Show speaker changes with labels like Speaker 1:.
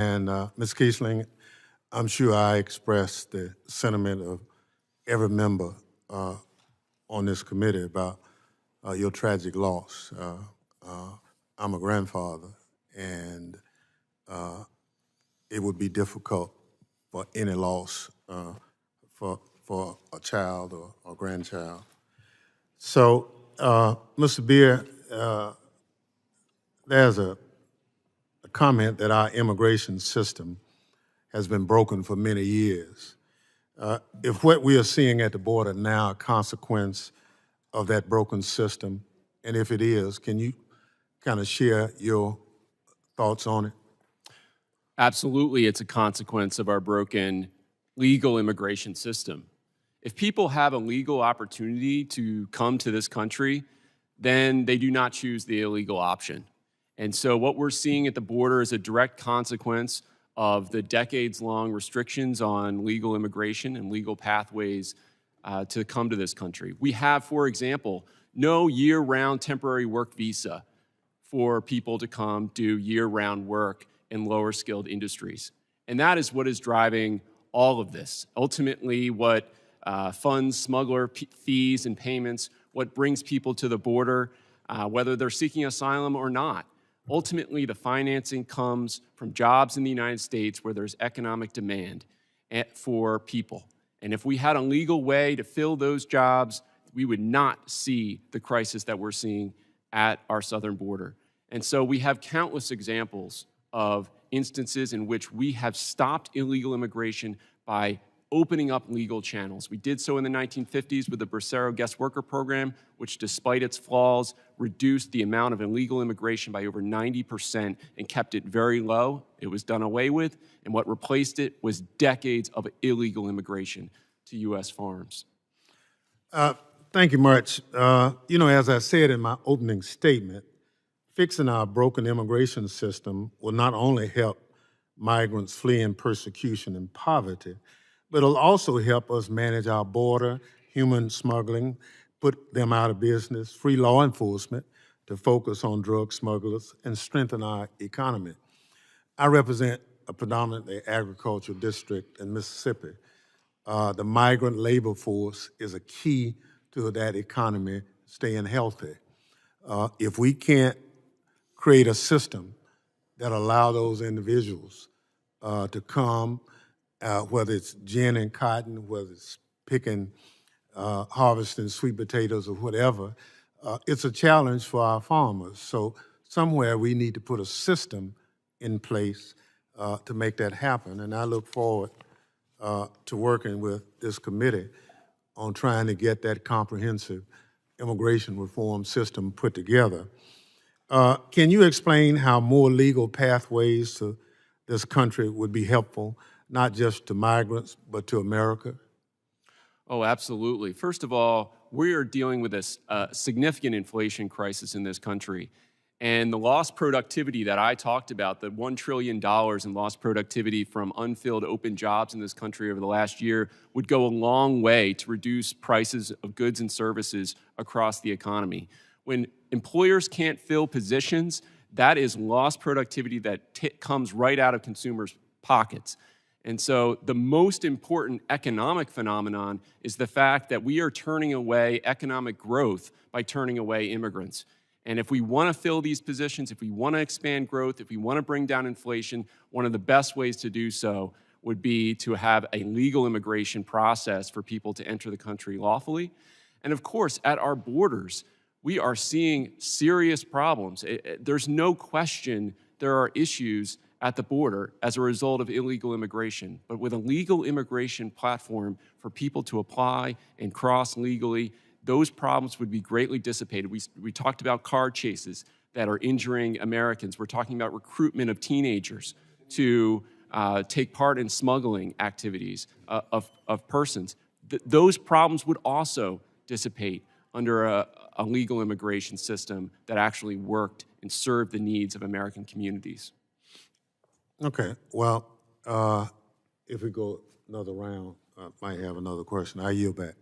Speaker 1: And Ms. Kiesling, I'm sure I expressed the sentiment of every member on this committee about your tragic loss. I'm a grandfather, and it would be difficult for any loss for a child or a grandchild. So, Mr. Beer, there's a comment that our immigration system has been broken for many years. If what we are seeing at the border now a consequence of that broken system, and if it is, can you kind of share your thoughts on it?
Speaker 2: Absolutely, it's a consequence of our broken legal immigration system. If people have a legal opportunity to come to this country, then they do not choose the illegal option. And so what we're seeing at the border is a direct consequence of the decades-long restrictions on legal immigration and legal pathways to come to this country. We have, for example, no year-round temporary work visa for people to come do year-round work in lower-skilled industries. And that is what is driving all of this. Ultimately, what funds smuggler fees and payments, what brings people to the border, whether they're seeking asylum or not. Ultimately, the financing comes from jobs in the United States where there's economic demand for people. And if we had a legal way to fill those jobs, we would not see the crisis that we're seeing at our southern border. And so we have countless examples of instances in which we have stopped illegal immigration by opening up legal channels. We did so in the 1950s with the Bracero Guest Worker Program, which despite its flaws, reduced the amount of illegal immigration by over 90% and kept it very low. It was done away with, and what replaced it was decades of illegal immigration to U.S. farms.
Speaker 1: Thank you much. You know, as I said in my opening statement, fixing our broken immigration system will not only help migrants fleeing persecution and poverty, but it'll also help us manage our border, human smuggling, put them out of business, free law enforcement to focus on drug smugglers, and strengthen our economy. I represent a predominantly agricultural district in Mississippi. The migrant labor force is a key to that economy staying healthy. If we can't create a system that allow those individuals to come, whether it's ginning cotton, whether it's picking, harvesting sweet potatoes or whatever, it's a challenge for our farmers. So somewhere we need to put a system in place to make that happen. And I look forward to working with this committee on trying to get that comprehensive immigration reform system put together. Can you explain how more legal pathways to this country would be helpful, not just to migrants, but to America?
Speaker 2: Oh, absolutely. First of all, we are dealing with a significant inflation crisis in this country. And the lost productivity that I talked about, the $1 trillion in lost productivity from unfilled open jobs in this country over the last year, would go a long way to reduce prices of goods and services across the economy. When employers can't fill positions, that is lost productivity that comes right out of consumers' pockets. And so the most important economic phenomenon is the fact that we are turning away economic growth by turning away immigrants. And if we want to fill these positions, if we want to expand growth, if we want to bring down inflation, one of the best ways to do so would be to have a legal immigration process for people to enter the country lawfully. And of course, at our borders, we are seeing serious problems. There's no question there are issues at the border as a result of illegal immigration. But with a legal immigration platform for people to apply and cross legally, those problems would be greatly dissipated. We talked about car chases that are injuring Americans. We're talking about recruitment of teenagers to take part in smuggling activities of persons. Those problems would also dissipate under a legal immigration system that actually worked and served the needs of American communities.
Speaker 1: Okay, well, if we go another round, I might have another question. I yield back.